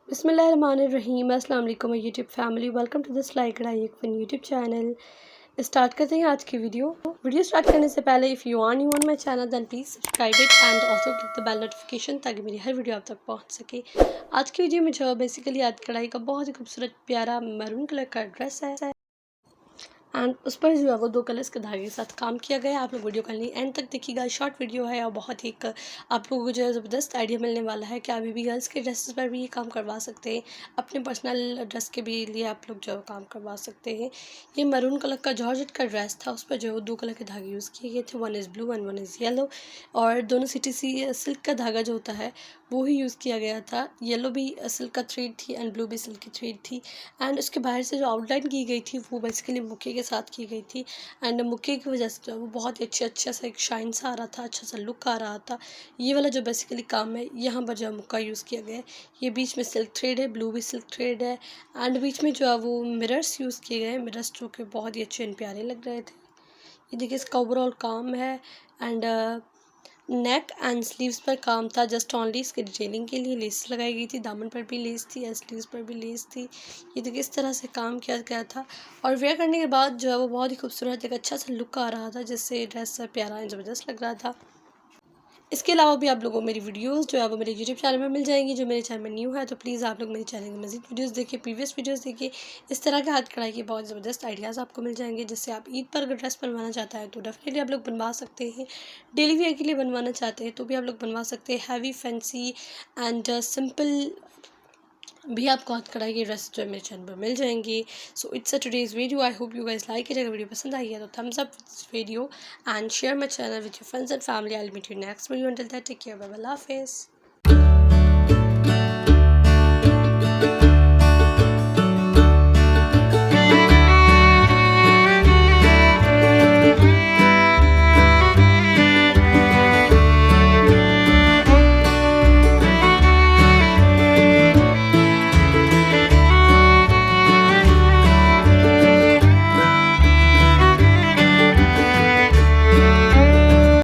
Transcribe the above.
बिस्मिल्लाहिर्रहमानिर्रहीम। अस्सलाम वालेकुम YouTube family, welcome to the silai kadhai एक फ़न यूट्यूब चैनल। स्टार्ट करते हैं आज की वीडियो स्टार्ट करने से पहले if you are new on my channel then please subscribe it and also click the bell notification ताकि मेरी हर वीडियो आप तक पहुंच सके। आज की वीडियो में जो बेसिकली आज कढ़ाई का बहुत ही खूबसूरत प्यारा मैरून कलर का ड्रेस है एंड उस पर जो है वो 2 कलर्स के धागे के साथ काम किया गया है। आप लोग वीडियो करनी एंड तक देखिएगा, शॉर्ट वीडियो है और बहुत ही एक आप लोगों को जो है ज़बरदस्त आइडिया मिलने वाला है कि अभी भी गर्ल्स के ड्रेसेस पर भी ये काम करवा सकते हैं, अपने पर्सनल ड्रेस के भी लिए आप लोग जो है काम करवा सकते हैं। ये मैरून कलर का जॉर्जेट का ड्रेस था, उस पर जो है 2 कलर के धागे यूज़ किए गए थे, one is blue and one is yellow, और दोनों CTC सिल्क का धागा जो होता है वो ही यूज़ किया गया था। येलो भी सिल्क का थ्रेड थी एंड ब्लू भी सिल्क की थ्रेड थी एंड उसके बाहर से जो आउटलाइन की गई थी वो बेसिकली मुक्के के साथ की गई थी एंड मुक्के की वजह से जो है वो बहुत ही अच्छा सा एक शाइन सा आ रहा था, अच्छा सा लुक आ रहा था। ये वाला जो बेसिकली काम है यहाँ पर जो है मुक्का यूज़ किया गया है। ये बीच में सिल्क थ्रेड है, ब्लू भी सिल्क थ्रेड है एंड बीच में जो है वो मिरर्स यूज़ किए गए हैं, मिरर्स जो कि बहुत ही अच्छे एंड प्यारे लग रहे थे। ये देखिए इसका ओवरऑल काम है एंड नेक एंड स्लीव्स पर काम था, जस्ट ओनली इसके डिटेलिंग के लिए लेस लगाई गई थी, दामन पर भी लेस थी एंड स्लीव्स पर भी लेस थी। ये देखिए इस तरह से काम किया गया था और वेयर करने के बाद जो है वो बहुत ही खूबसूरत एक अच्छा सा लुक आ रहा था, जिससे ड्रेस प्यारा एंड ज़बरदस्त लग रहा था। इसके अलावा भी आप लोगों को मेरी वीडियोस जो है वो मेरे यूट्यूब चैनल में मिल जाएंगी। जो मेरे चैनल में न्यू है तो प्लीज़ आप लोग मेरे चैनल की मज़ीद वीडियोस देखिए, प्रीवियस वीडियोस देखिए। इस तरह के हाथ कढ़ाई के बहुत ज़बरदस्त आइडियाज़ आपको मिल जाएंगे, जिससे आप ईद पर अगर ड्रेस बनवाना चाहता है तो डेफिनेटली आप लोग बनवा सकते हैं। डेली वेयर के लिए बनवाना चाहते हैं तो भी आप लोग बनवा सकते हैं। हैवी फैंसी एंड सिंपल भी आपको हाथ कढ़ाई की ड्रेस जो है मेरे चैनल पर मिल जाएंगी। So it's a today's video, I hope you guys like it. अगर वीडियो पसंद आई है तो thumbs up this video and share my channel with your friends and family. I will meet you next video, until that take care, bye bye, Allah हाफिज़।